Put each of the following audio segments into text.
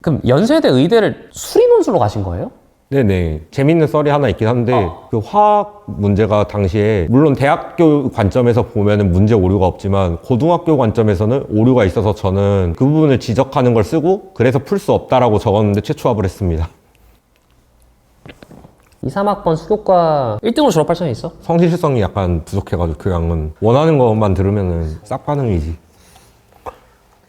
그럼 연세대 의대를 수리논술로 가신 거예요? 네네. 재밌는 썰이 하나 있긴 한데 그 화학 문제가 당시에 물론 대학교 관점에서 보면은 문제 오류가 없지만 고등학교 관점에서는 오류가 있어서 저는 그 부분을 지적하는 걸 쓰고 그래서 풀 수 없다라고 적었는데 최초합을 했습니다. 2, 3학번 수교과 1등으로 졸업할 자신 있어? 성실성이 약간 부족해가지고 교양은 원하는 것만 들으면은 싹 가능이지.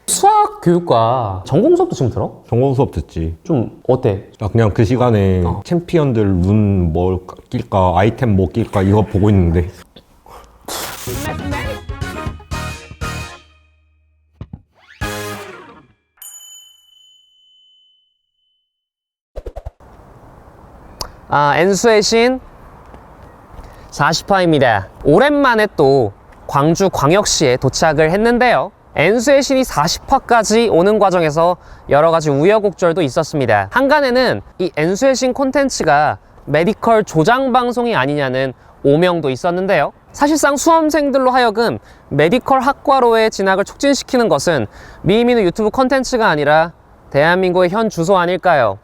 수학 교육과 전공 수업도 지금 들어? 전공 수업 듣지. 좀 어때? 나 그냥 그 시간에 챔피언들 룬 뭘 낄까 아이템 뭐 낄까 이거 보고 있는데 N수의 신 40화입니다. 오랜만에 또 광주 광역시에 도착을 했는데요. N수의 신이 40화까지 오는 과정에서 여러 가지 우여곡절도 있었습니다. 한간에는 이 N수의 신 콘텐츠가 메디컬 조장 방송이 아니냐는 오명도 있었는데요. 사실상 수험생들로 하여금 메디컬 학과로의 진학을 촉진시키는 것은 미미누 유튜브 콘텐츠가 아니라 대한민국의 현 주소 아닐까요?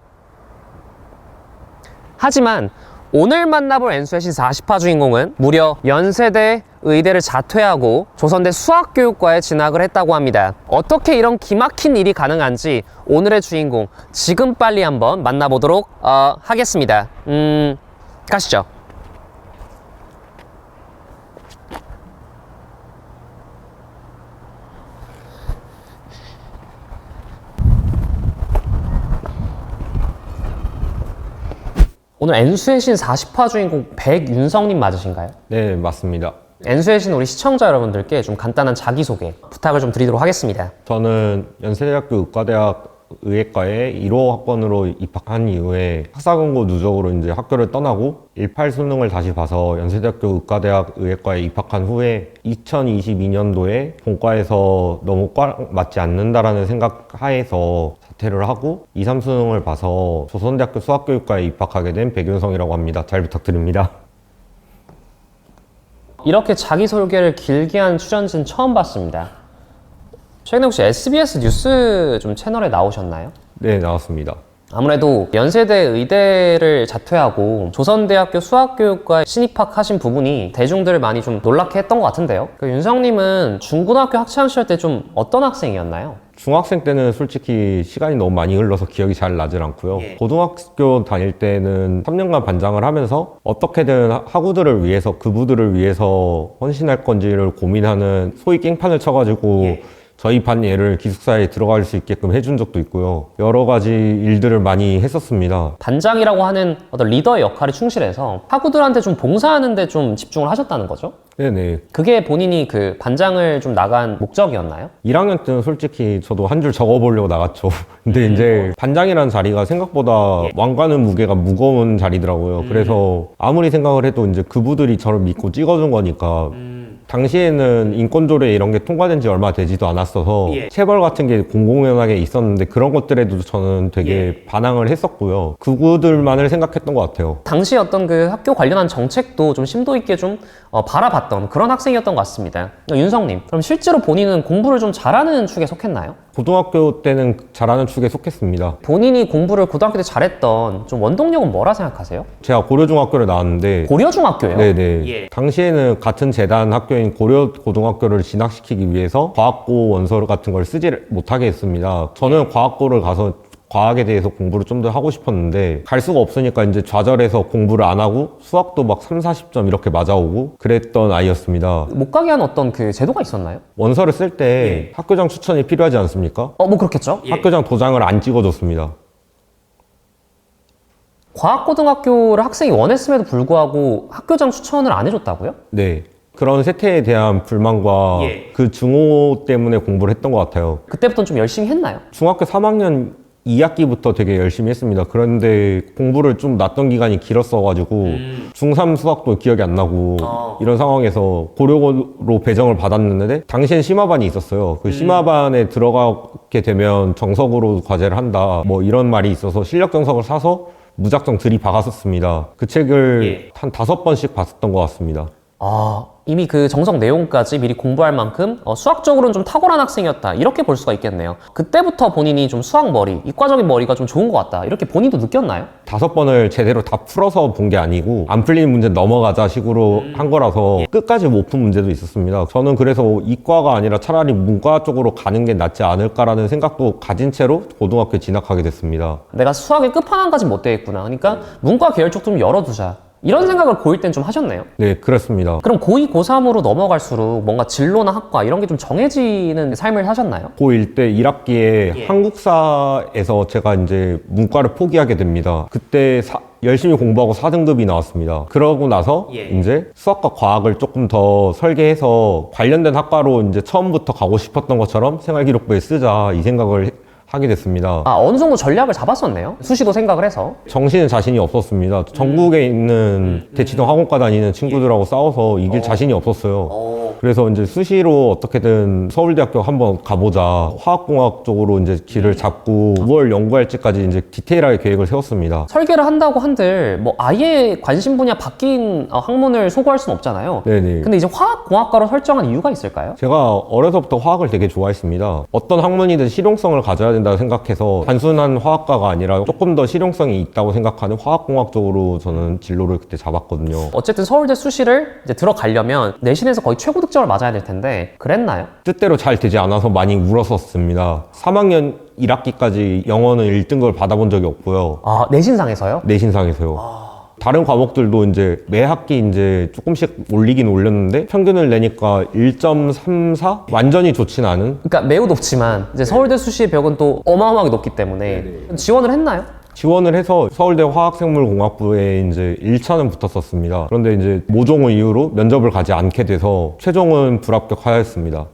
하지만 오늘 만나볼 N수의 신 40화 주인공은 무려 연세대 의대를 자퇴하고 조선대 수학교육과에 진학을 했다고 합니다. 어떻게 이런 기막힌 일이 가능한지 오늘의 주인공 지금 빨리 한번 만나보도록 하겠습니다. 가시죠. 오늘 N수의 신 40화 주인공 백윤성님 맞으신가요? 네 맞습니다. N수의 신 우리 시청자 여러분들께 좀 간단한 자기소개 부탁을 좀 드리도록 하겠습니다. 저는 연세대학교 의과대학 의예과에 1호 학번으로 입학한 이후에 학사근고 누적으로 이제 학교를 떠나고 18 수능을 다시 봐서 연세대학교 의과대학 의예과에 입학한 후에 2022년도에 본과에서 너무 과 맞지 않는다라는 생각 하에서 자퇴를 하고 2, 3 수능을 봐서 조선대학교 수학교육과에 입학하게 된 백윤성이라고 합니다. 잘 부탁드립니다. 이렇게 자기소개를 길게 한 출연진 처음 봤습니다. 최근에 혹시 SBS 뉴스 좀 채널에 나오셨나요? 네 나왔습니다. 아무래도 연세대 의대를 자퇴하고 조선대학교 수학교육과에 신입학하신 부분이 대중들을 많이 좀 놀랍게 했던 것 같은데요. 그 윤성님은 중고등학교 학창시절 때 좀 어떤 학생이었나요? 중학생 때는 솔직히 시간이 너무 많이 흘러서 기억이 잘 나질 않고요. 고등학교 다닐 때는 3년간 반장을 하면서 어떻게든 학우들을 위해서 그부들을 위해서 헌신할 건지를 고민하는 소위 깽판을 쳐가지고 저희 반 애를 기숙사에 들어갈 수 있게끔 해준 적도 있고요. 여러 가지 일들을 많이 했었습니다. 반장이라고 하는 어떤 리더의 역할에 충실해서 학우들한테 좀 봉사하는 데 좀 집중을 하셨다는 거죠? 네네. 그게 본인이 그 반장을 좀 나간 목적이었나요? 1학년 때는 솔직히 저도 한 줄 적어보려고 나갔죠. 근데 이제 반장이라는 자리가 생각보다 왕관의 무게가 무거운 자리더라고요. 그래서 아무리 생각을 해도 이제 그부들이 저를 믿고 찍어준 거니까 당시에는 인권조례 이런 게 통과된 지 얼마 되지도 않았어서 체벌 같은 게 공공연하게 있었는데 그런 것들에도 저는 되게 반항을 했었고요. 그구들만을 생각했던 것 같아요. 당시 어떤 그 학교 관련한 정책도 좀 심도 있게 좀 바라봤던 그런 학생이었던 것 같습니다. 윤성님, 그럼 실제로 본인은 공부를 좀 잘하는 축에 속했나요? 고등학교 때는 잘하는 축에 속했습니다. 본인이 공부를 고등학교 때 잘했던 좀 원동력은 뭐라 생각하세요? 제가 고려중학교를 나왔는데 고려중학교요? 네네. 당시에는 같은 재단 학교인 고려고등학교를 진학시키기 위해서 과학고 원서 같은 걸 쓰지 못하게 했습니다. 저는 과학고를 가서 과학에 대해서 공부를 좀 더 하고 싶었는데 갈 수가 없으니까 이제 좌절해서 공부를 안 하고 수학도 막 3, 40점 이렇게 맞아오고 그랬던 아이였습니다. 못 가게 하는 어떤 그 제도가 있었나요? 원서를 쓸 때 학교장 추천이 필요하지 않습니까? 뭐 그렇겠죠? 학교장 도장을 안 찍어줬습니다. 과학고등학교를 학생이 원했음에도 불구하고 학교장 추천을 안 해줬다고요? 네. 그런 세태에 대한 불만과 그 증오 때문에 공부를 했던 것 같아요. 그때부터는 좀 열심히 했나요? 중학교 3학년 2학기부터 되게 열심히 했습니다. 그런데 공부를 좀 놨던 기간이 길었어가지고 중3 수학도 기억이 안 나고 이런 상황에서 고려고로 배정을 받았는데 당시엔 심화반이 있었어요. 그 심화반에 들어가게 되면 정석으로 과제를 한다 뭐 이런 말이 있어서 실력 정석을 사서 무작정 들이박았었습니다. 그 책을 한 5번씩 봤었던 것 같습니다. 이미 그 정석 내용까지 미리 공부할 만큼 수학적으로는 좀 탁월한 학생이었다 이렇게 볼 수가 있겠네요. 그때부터 본인이 좀 수학 머리, 이과적인 머리가 좀 좋은 것 같다 이렇게 본인도 느꼈나요? 5번을 제대로 다 풀어서 본 게 아니고 안 풀리는 문제 넘어가자 식으로 한 거라서 끝까지 못 푼 문제도 있었습니다. 저는 그래서 이과가 아니라 차라리 문과 쪽으로 가는 게 낫지 않을까라는 생각도 가진 채로 고등학교에 진학하게 됐습니다. 내가 수학의 끝판왕까지 못 되겠구나. 그러니까 문과 계열 쪽 좀 열어두자. 이런 생각을 고1 땐 좀 하셨네요. 네, 그렇습니다. 그럼 고2, 고3으로 넘어갈수록 뭔가 진로나 학과 이런 게 좀 정해지는 삶을 사셨나요? 고1 때 1학기에 한국사에서 제가 이제 문과를 포기하게 됩니다. 그때 열심히 공부하고 4등급이 나왔습니다. 그러고 나서 이제 수학과 과학을 조금 더 설계해서 관련된 학과로 이제 처음부터 가고 싶었던 것처럼 생활기록부에 쓰자 이 생각을 하게 됐습니다. 아, 어느 정도 전략을 잡았었네요. 수시도 생각을 해서. 정시는 자신이 없었습니다. 전국에 있는 대치동 학원과 다니는 친구들하고 싸워서 이길 자신이 없었어요. 그래서 이제 수시로 어떻게든 서울대학교 한번 가보자. 화학공학 쪽으로 이제 길을 잡고 뭘 연구할지까지 이제 디테일하게 계획을 세웠습니다. 설계를 한다고 한들 뭐 아예 관심 분야 바뀐 학문을 소구할 수는 없잖아요. 네네. 근데 이제 화학공학과로 설정한 이유가 있을까요? 제가 어려서부터 화학을 되게 좋아했습니다. 어떤 학문이든 실용성을 가져야 된다고 생각해서 단순한 화학과가 아니라 조금 더 실용성이 있다고 생각하는 화학공학 쪽으로 저는 진로를 그때 잡았거든요. 어쨌든 서울대 수시를 이제 들어가려면 내신에서 거의 최고 득점을 맞아야 될 텐데 그랬나요? 뜻대로 잘 되지 않아서 많이 울었었습니다. 3학년 1학기까지 영어는 1등급을 받아본 적이 없고요. 아, 내신상에서요? 내신상에서요. 다른 과목들도 이제 매 학기 이제 조금씩 올리긴 올렸는데 평균을 내니까 1.34? 완전히 좋진 않은? 그러니까 매우 높지만 이제 서울대 수시의 벽은 또 어마어마하게 높기 때문에 지원을 했나요? 지원을 해서 서울대 화학생물공학부에 이제 1차는 붙었었습니다. 그런데 이제 모종을 이유로 면접을 가지 않게 돼서 최종은 불합격하였습니다.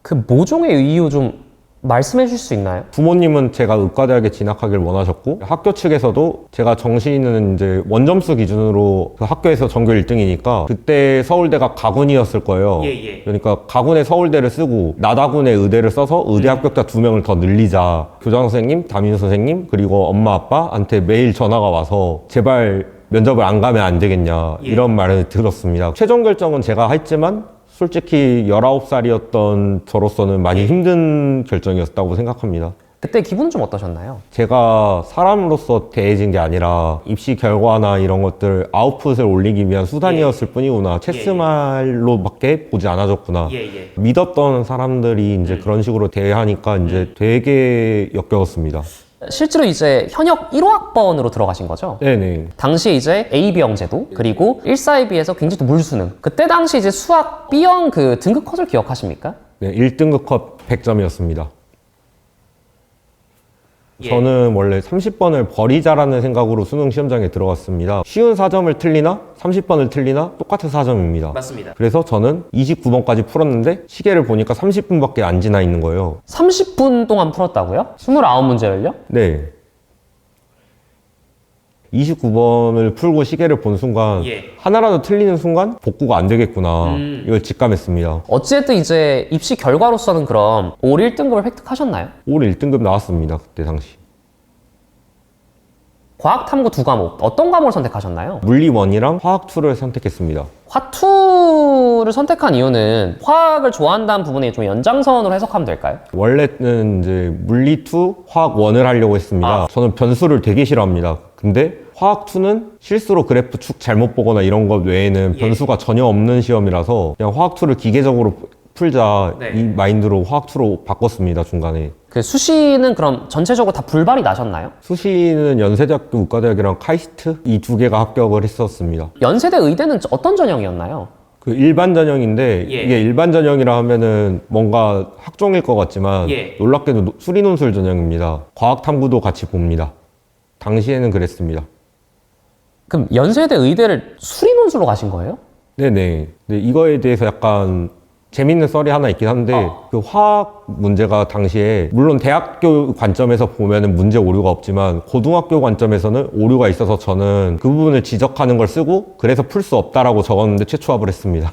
그 모종의 이유 좀 말씀해 주실 수 있나요? 부모님은 제가 의과대학에 진학하길 원하셨고 학교 측에서도 제가 정시는 이제 원점수 기준으로 그 학교에서 전교 1등이니까 그때 서울대가 가군이었을 거예요. 그러니까 가군에 서울대를 쓰고 나다군에 의대를 써서 의대 합격자 2명을 더 늘리자. 교장 선생님, 담임 선생님 그리고 엄마 아빠한테 매일 전화가 와서 제발 면접을 안 가면 안 되겠냐 이런 말을 들었습니다. 최종 결정은 제가 했지만 솔직히 19살이었던 저로서는 많이 힘든 결정이었다고 생각합니다. 그때 기분은 좀 어떠셨나요? 제가 사람으로서 대해진 게 아니라 입시 결과나 이런 것들 아웃풋을 올리기 위한 수단이었을 뿐이구나. 체스말로밖에 보지 않아줬구나. 믿었던 사람들이 이제 그런 식으로 대하니까 이제 되게 역겨웠습니다. 실제로 이제 현역 1호학번으로 들어가신 거죠? 네네. 당시 이제 A병 제도 그리고 142에서 굉장히 또 물수능 그때 당시 이제 수학 B형 그 등급 컷을 기억하십니까? 네, 1등급 컷 100점이었습니다. 저는 원래 30번을 버리자라는 생각으로 수능 시험장에 들어갔습니다. 쉬운 4점을 틀리나 30번을 틀리나 똑같은 4점입니다. 맞습니다. 그래서 저는 29번까지 풀었는데 시계를 보니까 30분밖에 안 지나 있는 거예요. 30분 동안 풀었다고요? 29문제를요? 네. 29번을 풀고 시계를 본 순간 하나라도 틀리는 순간 복구가 안 되겠구나 이걸 직감했습니다. 어찌됐든 이제 입시 결과로서는 그럼 올 1등급을 획득하셨나요? 올 1등급 나왔습니다. 그때 당시. 과학 탐구 2과목 어떤 과목을 선택하셨나요? 물리 1이랑 화학 2를 선택했습니다. 화2를 선택한 이유는 화학을 좋아한다는 부분에 좀 연장선으로 해석하면 될까요? 원래는 이제 물리 2, 화학 1을 하려고 했습니다. 저는 변수를 되게 싫어합니다. 근데 화학 2는 실수로 그래프 축 잘못 보거나 이런 것 외에는 변수가 전혀 없는 시험이라서 그냥 화학 2를 기계적으로 풀자 이 마인드로 화학 2로 바꿨습니다. 중간에. 그 수시는 그럼 전체적으로 다 불발이 나셨나요? 수시는 연세대학교 의과대학이랑 카이스트 이 두 개가 합격을 했었습니다. 연세대 의대는 어떤 전형이었나요? 그 일반 전형인데 이게 일반 전형이라 하면은 뭔가 학종일 것 같지만 놀랍게도 수리논술 전형입니다. 과학 탐구도 같이 봅니다. 당시에는 그랬습니다. 그럼 연세대 의대를 수리논술로 가신 거예요? 네네. 근데 이거에 대해서 약간 재밌는 썰이 하나 있긴 한데 그 화학 문제가 당시에 물론 대학교 관점에서 보면은 문제 오류가 없지만 고등학교 관점에서는 오류가 있어서 저는 그 부분을 지적하는 걸 쓰고 그래서 풀 수 없다라고 적었는데 최초합을 했습니다.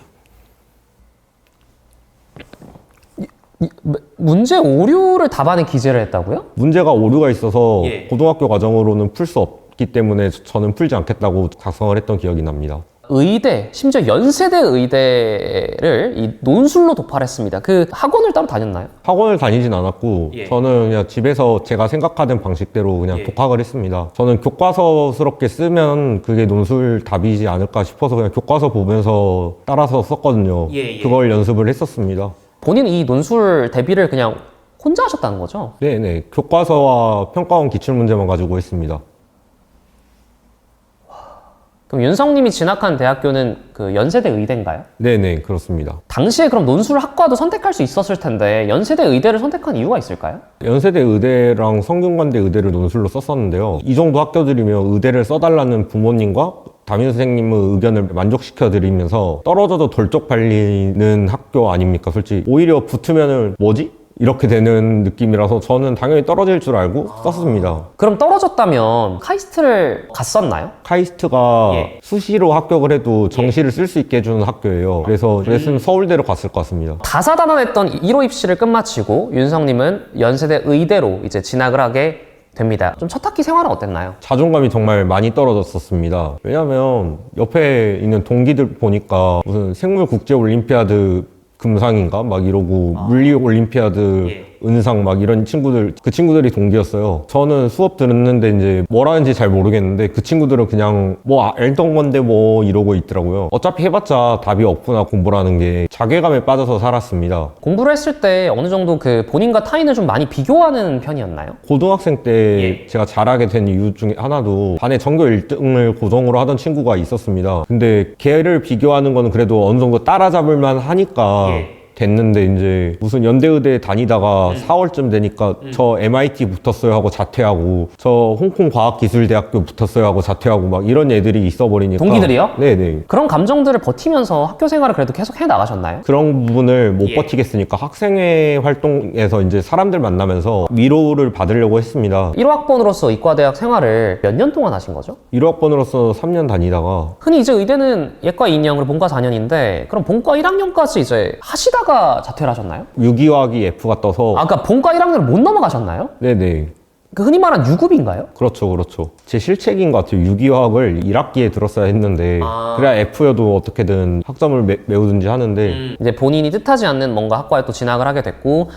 문제 오류를 답안에 기재를 했다고요? 문제가 오류가 있어서 고등학교 과정으로는 풀 수 없기 때문에 저는 풀지 않겠다고 작성을 했던 기억이 납니다. 의대, 심지어 연세대 의대를 이 논술로 독파를 했습니다. 그 학원을 따로 다녔나요? 학원을 다니진 않았고 예. 저는 그냥 집에서 제가 생각하던 방식대로 그냥 예. 독학을 했습니다. 저는 교과서스럽게 쓰면 그게 논술 답이지 않을까 싶어서 그냥 교과서 보면서 따라서 썼거든요. 예, 예. 그걸 연습을 했었습니다. 본인 이 논술 대비를 그냥 혼자 하셨다는 거죠? 네네. 교과서와 평가원 기출문제만 가지고 했습니다. 그럼 윤성님이 진학한 대학교는 그 연세대 의대인가요? 네네, 그렇습니다. 당시에 그럼 논술 학과도 선택할 수 있었을 텐데 연세대 의대를 선택한 이유가 있을까요? 연세대 의대랑 성균관대 의대를 논술로 썼었는데요. 이 정도 학교들이면 의대를 써달라는 부모님과 담임 선생님의 의견을 만족시켜 드리면서 떨어져도 덜쩍 발리는 학교 아닙니까, 솔직히. 오히려 붙으면은 뭐지? 이렇게 되는 느낌이라서 저는 당연히 떨어질 줄 알고 썼습니다. 그럼 떨어졌다면 카이스트를 갔었나요? 카이스트가 예. 수시로 합격을 해도 정시를 쓸 수 있게 해주는 학교예요. 그래서 그랬으면 서울대로 갔을 것 같습니다. 다사다난했던 1호 입시를 끝마치고 윤성님은 연세대 의대로 이제 진학을 하게 됩니다. 좀 첫 학기 생활은 어땠나요? 자존감이 정말 많이 떨어졌었습니다. 왜냐면 옆에 있는 동기들 보니까 무슨 생물 국제 올림피아드 금상인가 막 이러고 물리 올림피아드 은상 막 이런 친구들, 그 친구들이 동기였어요. 저는 수업 들었는데 이제 뭘 하는지 잘 모르겠는데 그 친구들은 그냥 뭐 알던 건데 뭐 이러고 있더라고요. 어차피 해봤자 답이 없구나, 공부라는 게. 자괴감에 빠져서 살았습니다. 공부를 했을 때 어느 정도 그 본인과 타인을 좀 많이 비교하는 편이었나요? 고등학생 때 제가 잘하게 된 이유 중에 하나도 반에 전교 1등을 고정으로 하던 친구가 있었습니다. 근데 걔를 비교하는 거는 그래도 어느 정도 따라잡을 만 하니까 됐는데 이제 무슨 연대의대 다니다가 4월쯤 되니까 저 MIT 붙었어요 하고 자퇴하고 저 홍콩 과학기술대학교 붙었어요 하고 자퇴하고 막 이런 애들이 있어버리니까. 동기들이요? 네네. 그런 감정들을 버티면서 학교 생활을 그래도 계속 해 나가셨나요? 그런 부분을 못 버티겠으니까 학생회 활동에서 이제 사람들 만나면서 위로를 받으려고 했습니다. 1호학번으로서 이과대학 생활을 몇 년 동안 하신 거죠? 1호학번으로서 3년 다니다가 흔히 이제 의대는 예과 2년, 그리고 본과 4년인데 그럼 본과 1학년까지 이제 하시다가 자퇴를 하셨나요? 유기화학이 F가 떠서 아까 본과 1학년을 못 넘어가셨나요? 네네. 그 흔히 말하는 유급인가요? 그렇죠, 그렇죠. 제 실책인 것 같아요. 유기화학을 1학기에 들었어야 했는데 그래야 F여도 어떻게든 학점을 메우든지 하는데 이제 본인이 뜻하지 않는 뭔가 학과에 또 진학을 하게 됐고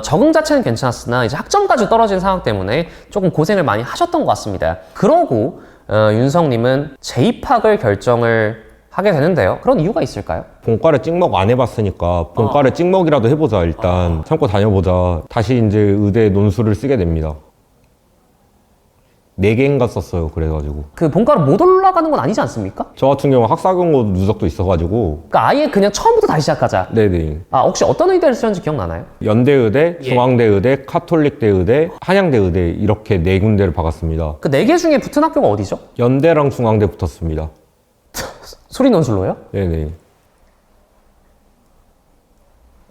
적응 자체는 괜찮았으나 이제 학점까지 떨어진 상황 때문에 조금 고생을 많이 하셨던 것 같습니다. 그러고 윤성님은 재입학을 결정을 하게 되는데요. 그런 이유가 있을까요? 본과를 찍먹 안 해봤으니까 본과를 찍먹이라도 해보자, 일단 참고 다녀보자. 다시 이제 의대 논술을 쓰게 됩니다. 4개인가 썼어요. 그래가지고 그 본과를 못 올라가는 건 아니지 않습니까? 저 같은 경우 학사경고 누적도 있어가지고 그러니까 아예 그냥 처음부터 다시 시작하자. 네네. 아, 혹시 어떤 의대를 쓰셨는지 기억나나요? 연대의대, 중앙대의대, 카톨릭대의대, 한양대의대 이렇게 4군데를 박았습니다. 그 4개 중에 붙은 학교가 어디죠? 연대랑 중앙대 붙었습니다. 소리 논술로요? 네네.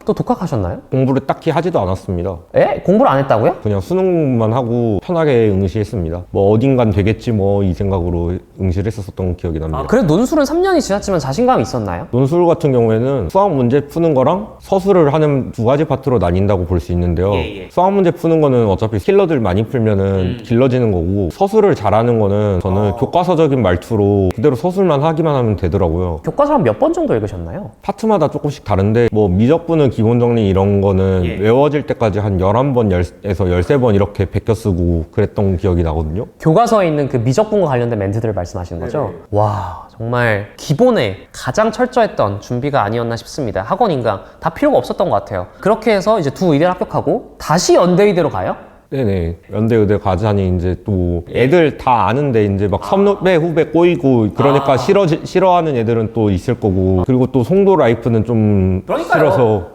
또 독학하셨나요? 공부를 딱히 하지도 않았습니다. 에? 공부를 안 했다고요? 그냥 수능만 하고 편하게 응시했습니다. 뭐 어딘간 되겠지 뭐 이 생각으로 응시를 했었던 기억이 납니다. 그래도 논술은 3년이 지났지만 자신감이 있었나요? 논술 같은 경우에는 수학 문제 푸는 거랑 서술을 하는 2가지 파트로 나뉜다고 볼 수 있는데요. 수학 문제 푸는 거는 어차피 킬러들 많이 풀면은 길러지는 거고, 서술을 잘하는 거는 저는 교과서적인 말투로 그대로 서술만 하기만 하면 되더라고요. 교과서 한 몇 번 정도 읽으셨나요? 파트마다 조금씩 다른데 뭐 미적분은 기본 정리 이런 거는 외워질 때까지 한 11번에서 13번 이렇게 베껴 쓰고 그랬던 기억이 나거든요. 교과서에 있는 그 미적분과 관련된 멘트들을 말씀하시는 거죠? 와, 정말 기본에 가장 철저했던 준비가 아니었나 싶습니다. 학원 인강 다 필요가 없었던 것 같아요. 그렇게 해서 이제 두 의대를 합격하고 다시 연대의대로 가요? 네네. 연대의대 가자니 이제 또 애들 다 아는데 이제 막 선배 후배 꼬이고 그러니까 싫어하는 애들은 또 있을 거고, 그리고 또 송도 라이프는 좀 싫어서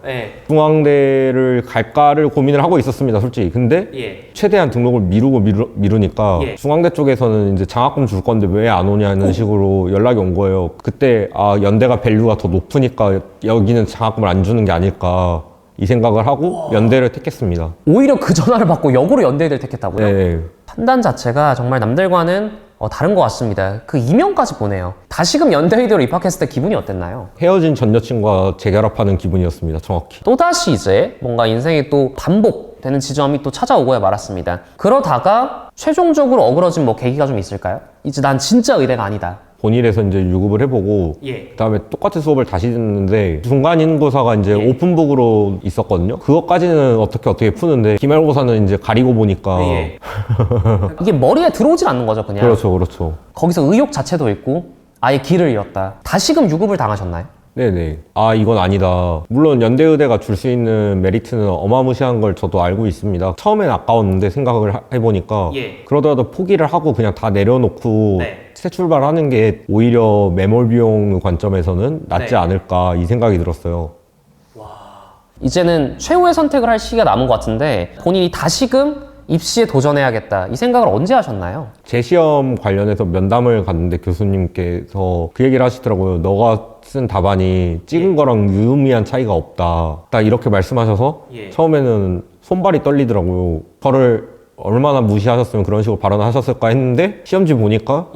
중앙대를 갈까를 고민을 하고 있었습니다, 솔직히. 근데 최대한 등록을 미루니까 중앙대 쪽에서는 이제 장학금 줄 건데 왜 안 오냐는 식으로 연락이 온 거예요. 그때 연대가 밸류가 더 높으니까 여기는 장학금을 안 주는 게 아닐까 이 생각을 하고 연대를 택했습니다. 오히려 그 전화를 받고 역으로 연대의대를 택했다고요? 네. 판단 자체가 정말 남들과는 다른 것 같습니다. 그 이명까지 보내요. 다시금 연대의대로 입학했을 때 기분이 어땠나요? 헤어진 전 여친과 재결합하는 기분이었습니다, 정확히. 또다시 이제 뭔가 인생이 또 반복되는 지점이 또 찾아오고야 말았습니다. 그러다가 최종적으로 어그러진 뭐 계기가 좀 있을까요? 이제 난 진짜 의대가 아니다. 본일에서 이제 유급을 해보고 그다음에 똑같은 수업을 다시 듣는데 중간인고사가 이제 오픈북으로 있었거든요. 그것까지는 어떻게 푸는데 기말고사는 이제 가리고 보니까 이게 머리에 들어오질 않는 거죠, 그냥. 그렇죠. 거기서 의욕 자체도 있고 아예 길을 잃었다. 다시금 유급을 당하셨나요? 네네. 아, 이건 아니다. 물론 연대의대가 줄 수 있는 메리트는 어마무시한 걸 저도 알고 있습니다. 처음엔 아까웠는데 생각을 해보니까 그러더라도 포기를 하고 그냥 다 내려놓고 새 출발하는 게 오히려 매몰 비용 관점에서는 낫지 않을까 이 생각이 들었어요. 이제는 최후의 선택을 할 시기가 남은 것 같은데 본인이 다시금 입시에 도전해야겠다 이 생각을 언제 하셨나요? 제 시험 관련해서 면담을 갔는데 교수님께서 그 얘기를 하시더라고요. 너가 쓴 답안이 찍은 거랑 유의미한 차이가 없다. 딱 이렇게 말씀하셔서 처음에는 손발이 떨리더라고요. 저를 얼마나 무시하셨으면 그런 식으로 발언하셨을까 했는데 시험지 보니까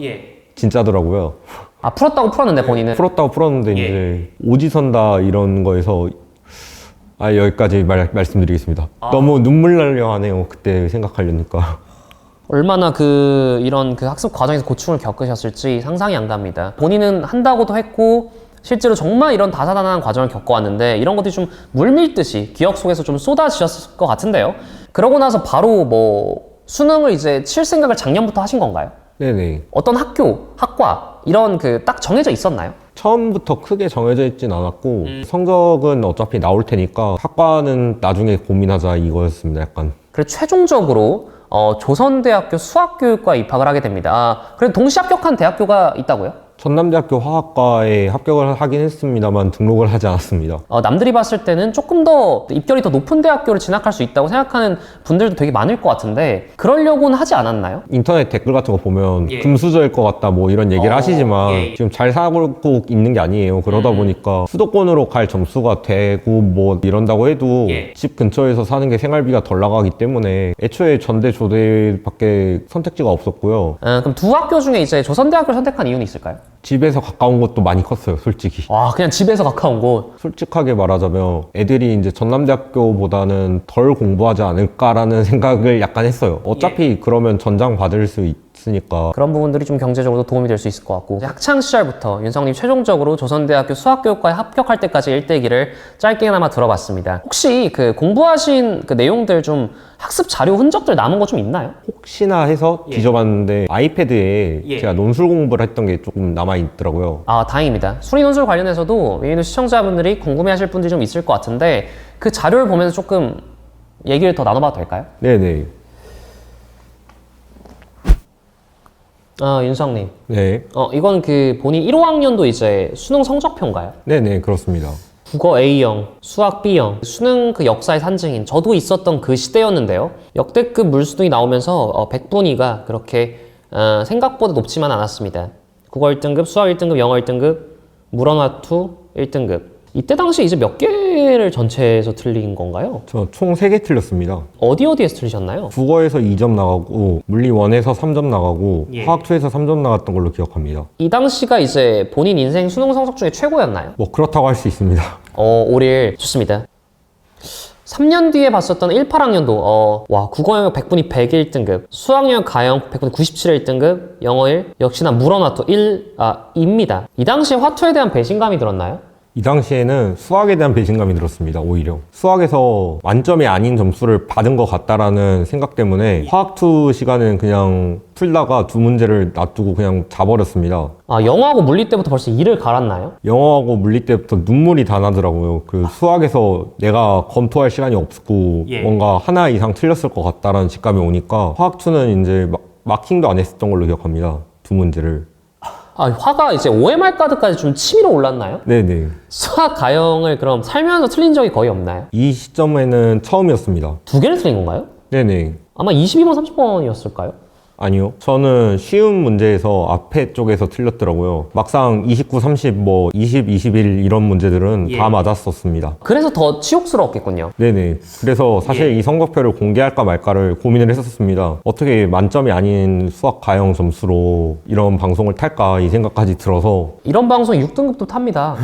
진짜더라고요. 아, 풀었다고 풀었는데 본인은? 풀었다고 풀었는데 이제 오지선다 이런 거에서 여기까지 말씀드리겠습니다. 너무 눈물 나려 하네요. 그때 생각하려니까. 얼마나 이런 학습 과정에서 고충을 겪으셨을지 상상이 안 갑니다. 본인은 한다고도 했고 실제로 정말 이런 다사다난한 과정을 겪어왔는데 이런 것들이 좀 물밀듯이 기억 속에서 좀 쏟아지셨을 것 같은데요. 그러고 나서 바로 수능을 이제 칠 생각을 작년부터 하신 건가요? 네네. 어떤 학과 이런 딱 정해져 있었나요? 처음부터 크게 정해져 있진 않았고 성적은 어차피 나올 테니까 학과는 나중에 고민하자 이거였습니다. 약간. 그래서 최종적으로 조선대학교 수학교육과에 입학을 하게 됩니다. 그래도 동시 합격한 대학교가 있다고요? 전남대학교 화학과에 합격을 하긴 했습니다만 등록을 하지 않았습니다. 남들이 봤을 때는 조금 더 입결이 더 높은 대학교를 진학할 수 있다고 생각하는 분들도 되게 많을 것 같은데 그러려고는 하지 않았나요? 인터넷 댓글 같은 거 보면 금수저일 것 같다 뭐 이런 얘기를 하시지만 지금 잘 살고 있는 게 아니에요. 그러다 보니까 수도권으로 갈 점수가 되고 뭐 이런다고 해도 집 근처에서 사는 게 생활비가 덜 나가기 때문에 애초에 전대 조대밖에 선택지가 없었고요. 그럼 두 학교 중에 이제 조선대학교를 선택한 이유는 있을까요? 집에서 가까운 곳도 많이 컸어요, 솔직히. 와, 그냥 집에서 가까운 곳. 솔직하게 말하자면 애들이 이제 전남대학교보다는 덜 공부하지 않을까라는 생각을 약간 했어요. 어차피 그러면 전장 받을 수 있으니까. 그런 부분들이 좀 경제적으로 도움이 될 수 있을 것 같고 학창 시절부터 윤성님 최종적으로 조선대학교 수학교육과에 합격할 때까지 일대기를 짧게나마 들어봤습니다. 혹시 공부하신 내용들 좀 학습 자료 흔적들 남은 거 좀 있나요? 혹시나 해서 뒤져봤는데 아이패드에 제가 논술 공부를 했던 게 조금 남아있더라고요. 아, 다행입니다. 수리 논술 관련해서도 메이뉴 시청자분들이 궁금해하실 분들이 좀 있을 것 같은데 그 자료를 보면서 조금 얘기를 더 나눠봐도 될까요? 네네. 윤성님. 네. 이건 본인 1호학년도 이제 수능 성적표인가요? 네네, 그렇습니다. 국어 A형, 수학 B형, 수능 역사의 산증인 저도 있었던 그 시대였는데요. 역대급 물수능이 나오면서 100분위가 그렇게 생각보다 높지만 않았습니다. 국어 1등급, 수학 1등급, 영어 1등급, 물원화투 1등급. 이때 당시 이제 몇 개를 전체에서 틀린 건가요? 저 총 3개 틀렸습니다. 어디에서 틀리셨나요? 국어에서 2점 나가고 물리 1에서 3점 나가고 화학 2에서 3점 나갔던 걸로 기억합니다. 이 당시가 이제 본인 인생 수능 성적 중에 최고였나요? 뭐 그렇다고 할 수 있습니다. 올일 좋습니다. 3년 뒤에 봤었던 18학년도 국어 영역 100분위 101등급, 수학 영역 가형 100분위 97등급, 영어 1 역시나 물원화투 1입니다. 이 당시에 화투에 대한 배신감이 들었나요? 이 당시에는 수학에 대한 배신감이 들었습니다. 오히려 수학에서 만점이 아닌 점수를 받은 것 같다라는 생각 때문에 화학2 시간에는 그냥 풀다가 두 문제를 놔두고 그냥 자버렸습니다. 영어하고 물리 때부터 벌써 이를 갈았나요? 영어하고 물리 때부터 눈물이 다 나더라고요. 수학에서 내가 검토할 시간이 없고 뭔가 하나 이상 틀렸을 것 같다라는 직감이 오니까 화학2는 이제 마킹도 안 했었던 걸로 기억합니다. 두 문제를. 화가 이제 OMR까지까지 좀 치밀어 올랐나요? 네네. 수학 가형을 그럼 살면서 틀린 적이 거의 없나요? 이 시점에는 처음이었습니다. 2개를 틀린 건가요? 네네. 아마 22번, 30번이었을까요? 아니요. 저는 쉬운 문제에서 앞에 쪽에서 틀렸더라고요. 막상 29, 30, 20, 21 이런 문제들은 다 맞았었습니다. 그래서 더 치욕스러웠겠군요. 네네. 그래서 사실 이 성적표를 공개할까 말까를 고민을 했었습니다. 어떻게 만점이 아닌 수학 가형 점수로 이런 방송을 탈까 이 생각까지 들어서. 이런 방송 6등급도 탑니다.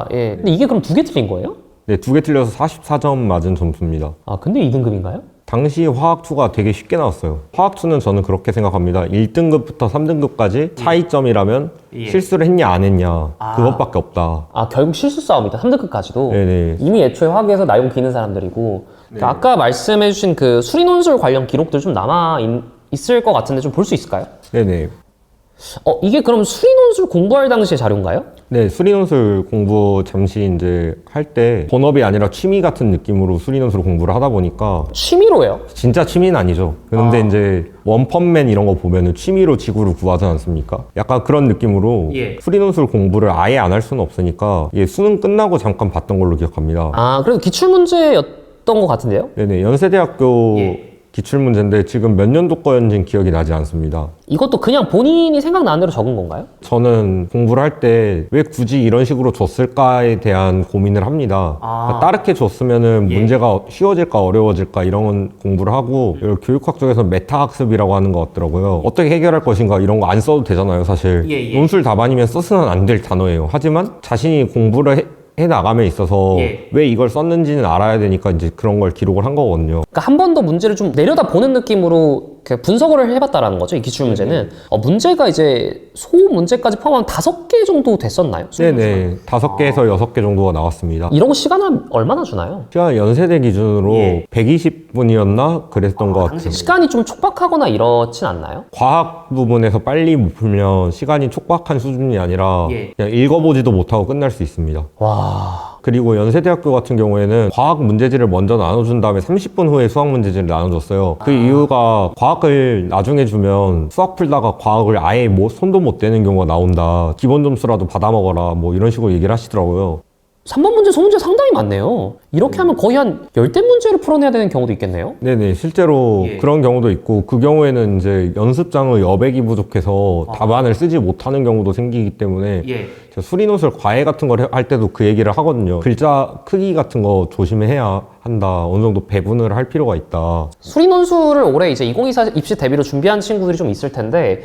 근데 이게 그럼 2개 틀린 거예요? 네, 2개 틀려서 44점 맞은 점수입니다. 근데 2등급인가요? 당시 화학2가 되게 쉽게 나왔어요. 화학2는 저는 그렇게 생각합니다. 1등급부터 3등급까지 차이점이라면 실수를 했냐 안 했냐 그것밖에 없다. 아, 결국 실수 싸움이다. 3등급까지도. 네네. 이미 애초에 화학에서 나용 기는 사람들이고. 그러니까 아까 말씀해주신 그 수리논술 관련 기록들 좀 있을 것 같은데 좀 볼 수 있을까요? 네네. 이게 그럼 수리논술 공부할 당시의 자료인가요? 네, 수리논술 공부 잠시 이제 할 때 본업이 아니라 취미 같은 느낌으로 수리논술 공부를 하다 보니까 취미로요? 진짜 취미는 아니죠. 그런데 이제 원펀맨 이런 거 보면은 취미로 지구를 구하지 않습니까? 약간 그런 느낌으로 수리논술 공부를 아예 안 할 수는 없으니까 수능 끝나고 잠깐 봤던 걸로 기억합니다. 아, 그래도 기출문제였던 것 같은데요? 네네, 연세대학교 기출문제인데 지금 몇 년도 거였는지는 기억이 나지 않습니다. 이것도 그냥 본인이 생각나는 대로 적은 건가요? 저는 공부를 할 때 왜 굳이 이런 식으로 줬을까에 대한 고민을 합니다. 그러니까 따르게 줬으면은 문제가 쉬워질까 어려워질까 이런 공부를 하고 교육학 쪽에서 메타학습이라고 하는 것 같더라고요. 어떻게 해결할 것인가 이런 거 안 써도 되잖아요, 사실. 논술 답안이면 써서는 안 될 단어예요. 하지만 자신이 공부를 해 나감에 있어서 왜 이걸 썼는지는 알아야 되니까 이제 그런 걸 기록을 한 거거든요. 그러니까 한 번 더 문제를 좀 내려다 보는 느낌으로 이렇게 분석을 해봤다라는 거죠, 이 기출문제는. 문제가 이제 소문제까지 포함하면 5개 정도 됐었나요? 네네. 5개에서 6개 정도가 나왔습니다. 이런 거 시간을 얼마나 주나요? 시간 연세대 기준으로 120분이었나 그랬던 것 같아요. 시간이 좀 촉박하거나 이렇진 않나요? 과학 부분에서 빨리 못 풀면 시간이 촉박한 수준이 아니라 그냥 읽어보지도 못하고 끝날 수 있습니다. 와... 그리고 연세대학교 같은 경우에는 과학 문제지를 먼저 나눠준 다음에 30분 후에 수학 문제지를 나눠줬어요. 그 이유가 과학을 나중에 주면 수학 풀다가 과학을 아예 손도 못 대는 경우가 나온다. 기본 점수라도 받아먹어라. 뭐 이런 식으로 얘기를 하시더라고요. 3번 문제, 소문제 상당히 많네요. 이렇게 하면 거의 한 10대 문제를 풀어내야 되는 경우도 있겠네요? 네네, 실제로 그런 경우도 있고, 그 경우에는 이제 연습장의 여백이 부족해서 답안을 쓰지 못하는 경우도 생기기 때문에 제가 수리논술 과외 같은 걸 할 때도 그 얘기를 하거든요. 글자 크기 같은 거 조심해야 한다. 어느 정도 배분을 할 필요가 있다. 수리논술을 올해 이제 2024 입시 대비로 준비한 친구들이 좀 있을 텐데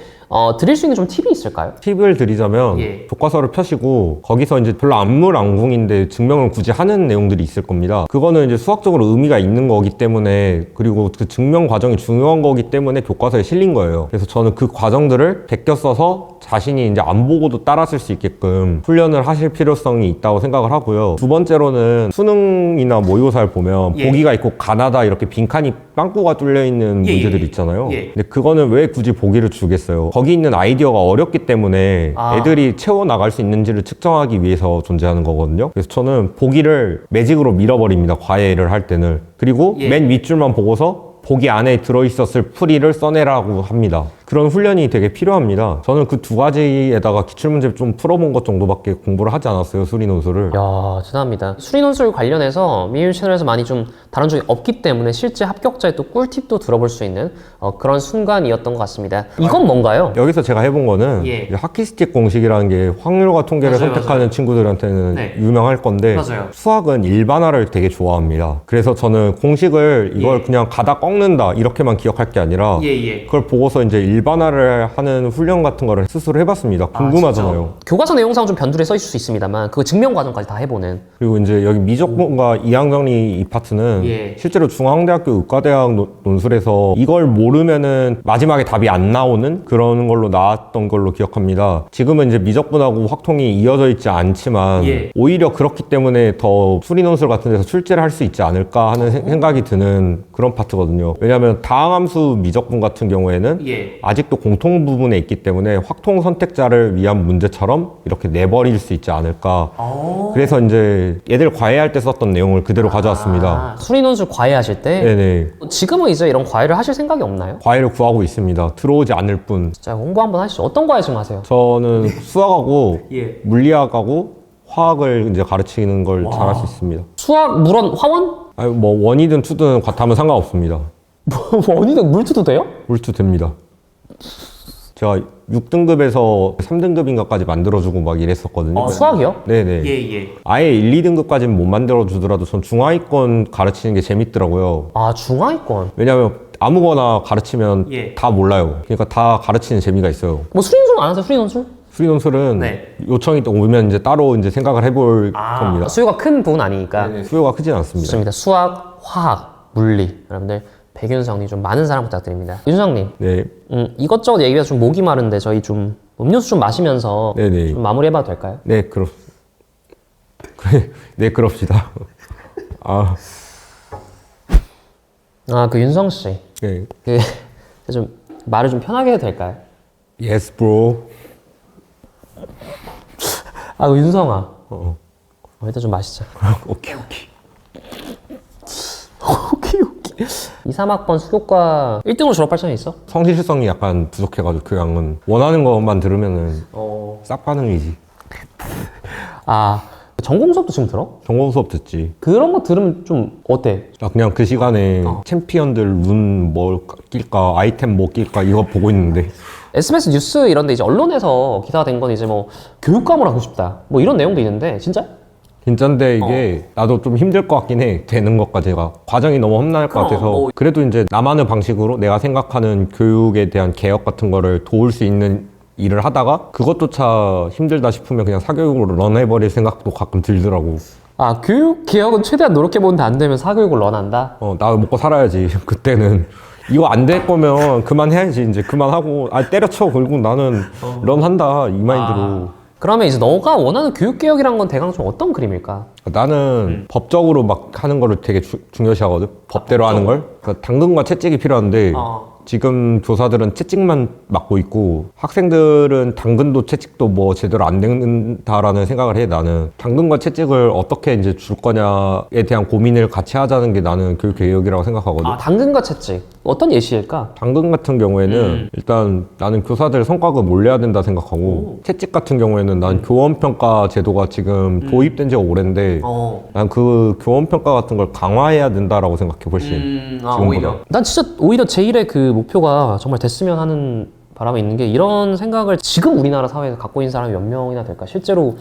드릴 수 있는 좀 팁이 있을까요? 팁을 드리자면 교과서를 펴시고 거기서 이제 별로 안물안궁인데 증명을 굳이 하는 내용들이 있을 겁니다. 그거는 이제 수학적으로 의미가 있는 거기 때문에, 그리고 그 증명 과정이 중요한 거기 때문에 교과서에 실린 거예요. 그래서 저는 그 과정들을 베껴 써서 자신이 이제 안 보고도 따라 쓸 수 있게끔 훈련을 하실 필요성이 있다고 생각을 하고요. 두 번째로는 수능이나 모의고사를 보면 보기가 있고 가나다 이렇게 빈칸이 빵꾸가 뚫려 있는 문제들 있잖아요. 근데 그거는 왜 굳이 보기를 주겠어요? 거기 있는 아이디어가 어렵기 때문에 애들이 채워 나갈 수 있는지를 측정하기 위해서 존재하는 거거든요. 그래서 저는 보기를 매직으로 밀어버립니다. 과외를 할 때는. 그리고 맨 밑줄만 보고서 보기 안에 들어있었을 풀이를 써내라고 합니다. 그런 훈련이 되게 필요합니다. 저는 그 두 가지에다가 기출문제 좀 풀어본 것 정도밖에 공부를 하지 않았어요, 수리논술을. 이야, 대단합니다. 수리논술 관련해서 미유 채널에서 많이 좀 다룬 적이 없기 때문에 실제 합격자의 또 꿀팁도 들어볼 수 있는 그런 순간이었던 것 같습니다. 이건 뭔가요? 여기서 제가 해본 거는 이제 하키스틱 공식이라는 게 확률과 통계를 선택하는 친구들한테는 유명할 건데 수학은 일반화를 되게 좋아합니다. 그래서 저는 공식을 이걸 그냥 가다 꺾는다 이렇게만 기억할 게 아니라 그걸 보고서 이제 일반화를 하는 훈련 같은 거를 스스로 해봤습니다. 궁금하잖아요. 교과서 내용상 좀 변두리에 써 있을 수 있습니다만 그 증명 과정까지 다 해보는. 그리고 이제 여기 미적분과 이항정리 이 파트는 실제로 중앙대학교 의과대학 논술에서 이걸 모르면은 마지막에 답이 안 나오는 그런 걸로 나왔던 걸로 기억합니다. 지금은 이제 미적분하고 확통이 이어져 있지 않지만 오히려 그렇기 때문에 더 수리논술 같은 데서 출제를 할 수 있지 않을까 하는 생각이 드는 그런 파트거든요. 왜냐하면 다항함수 미적분 같은 경우에는 아직도 공통 부분에 있기 때문에 확통 선택자를 위한 문제처럼 이렇게 내버릴 수 있지 않을까. 그래서 이제 얘들 과외할 때 썼던 내용을 그대로 가져왔습니다. 수리논술 과외하실 때? 네네. 지금은 이제 이런 과외를 하실 생각이 없나요? 과외를 구하고 있습니다. 들어오지 않을 뿐. 자, 홍보 한번 하시죠. 어떤 과외 지금 하세요? 저는 수학하고 물리학하고 화학을 이제 가르치는 걸 잘할 수 있습니다. 수학, 물원, 화원? 아니, 뭐 원이든 투든 과탐은 상관없습니다. 원이든 물투도 돼요? 물투 됩니다. 제가 6등급에서 3등급인가까지 만들어주고 막 이랬었거든요. 수학이요? 네네. 아예 1, 2등급까지는 못 만들어주더라도 전 중하위권 가르치는 게 재밌더라고요. 아, 중하위권? 왜냐면 아무거나 가르치면 다 몰라요. 그러니까 다 가르치는 재미가 있어요. 뭐 수리논술 안 하세요? 수리논술? 수리논술은 요청이 또 오면 이제 따로 이제 생각을 해볼 겁니다. 수요가 큰 부분 아니니까. 수요가 크진 않습니다. 좋습니다. 수학, 화학, 물리. 여러분들 백윤성님 좀 많은 사랑 부탁드립니다. 윤성님, 네. 이것저것 얘기해서 좀 목이 마른데 저희 좀 음료수 좀 마시면서 네네. 좀 마무리해봐도 될까요? 네, 네, 그럽시다. 아, 그 윤성 씨, 네. 좀 말을 좀 편하게 해도 될까요? Yes, bro. 그 윤성아, 일단 좀 마시자. 오케이. 오케이. 2, 3학번 수교과 1등으로 졸업할 자신 있어? 성실성이 약간 부족해가지고 교양은 원하는 것만 들으면은 싹 반응이지. 전공 수업도 지금 들어? 전공 수업 듣지. 그런 거 들으면 좀 어때? 나 그냥 그 시간에 챔피언들 룬 뭐 낄까, 아이템 뭐 낄까 이거 보고 있는데. SBS 뉴스 이런 데 이제 언론에서 기사가 된 건 이제 뭐 교육감을 하고 싶다 뭐 이런 내용도 있는데 진짜? 진짠데 이게 나도 좀 힘들 것 같긴 해. 되는 것까지가 과정이 너무 험난할 것 같아서 그래도 이제 나만의 방식으로 내가 생각하는 교육에 대한 개혁 같은 거를 도울 수 있는 일을 하다가 그것조차 힘들다 싶으면 그냥 사교육으로 런해버릴 생각도 가끔 들더라고. 교육 개혁은 최대한 노력해보는데 안 되면 사교육을 런한다? 나 먹고 살아야지. 그때는 이거 안 될 거면 그만해야지. 이제 그만하고 때려쳐. 결국 나는 런한다 이 마인드로. 그러면 이제 너가 원하는 교육 개혁이란 건 대강 좀 어떤 그림일까? 나는 법적으로 막 하는 거를 되게 중요시하거든. 법대로 하는 걸. 그러니까 당근과 채찍이 필요한데 지금 교사들은 채찍만 맡고 있고 학생들은 당근도 채찍도 뭐 제대로 안 된다라는 생각을 해. 나는 당근과 채찍을 어떻게 이제 줄 거냐에 대한 고민을 같이 하자는 게 나는 교육 개혁이라고 생각하거든. 당근과 채찍 어떤 예시일까? 당근 같은 경우에는 일단 나는 교사들 성과급 올려야 된다 생각하고 채찍 같은 경우에는 난 교원평가 제도가 지금 도입된 지가 오랜데 난 그 교원평가 같은 걸 강화해야 된다라고 생각해. 훨씬 지금보다. 난 진짜 오히려 제1의 그 목표가 정말 됐으면 하는 바람에 있는 게 이런 생각을 지금 우리나라 사회에서 갖고 있는 사람이 몇 명이나 될까? 실제로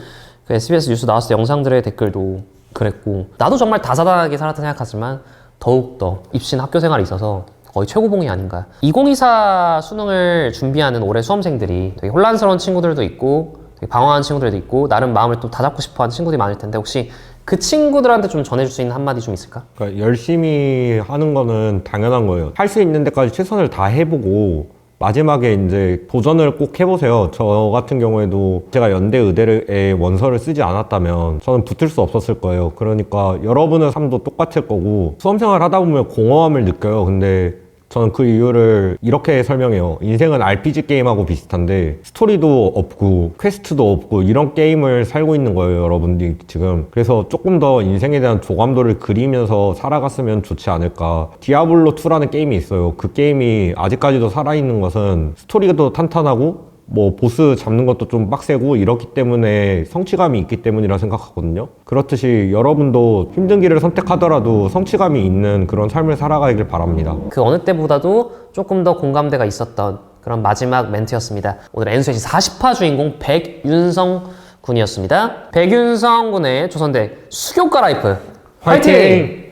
그 SBS 뉴스 나왔을 때 영상들의 댓글도 그랬고 나도 정말 다사다하게 살았다 생각하지만 더욱더 입신 학교 생활이 있어서 거의 최고봉이 아닌가. 2024 수능을 준비하는 올해 수험생들이 되게 혼란스러운 친구들도 있고 되게 방황한 친구들도 있고 나름 마음을 또 다잡고 싶어하는 친구들이 많을 텐데 혹시 그 친구들한테 좀 전해줄 수 있는 한마디 좀 있을까? 그러니까 열심히 하는 거는 당연한 거예요. 할 수 있는 데까지 최선을 다 해보고 마지막에 이제 도전을 꼭 해보세요. 저 같은 경우에도 제가 연대 의대에 원서를 쓰지 않았다면 저는 붙을 수 없었을 거예요. 그러니까 여러분의 삶도 똑같을 거고 수험생활 하다 보면 공허함을 느껴요. 근데 저는 그 이유를 이렇게 설명해요. 인생은 RPG 게임하고 비슷한데 스토리도 없고 퀘스트도 없고 이런 게임을 살고 있는 거예요, 여러분들이 지금. 그래서 조금 더 인생에 대한 조감도를 그리면서 살아갔으면 좋지 않을까. 디아블로2라는 게임이 있어요. 그 게임이 아직까지도 살아있는 것은 스토리도 탄탄하고 뭐 보스 잡는 것도 좀 빡세고 이렇기 때문에 성취감이 있기 때문이라 생각하거든요. 그렇듯이 여러분도 힘든 길을 선택하더라도 성취감이 있는 그런 삶을 살아가길 바랍니다. 그 어느 때보다도 조금 더 공감대가 있었던 그런 마지막 멘트였습니다. 오늘 엔수의 40화 주인공 백윤성 군이었습니다. 백윤성 군의 조선대 수교과 라이프 화이팅!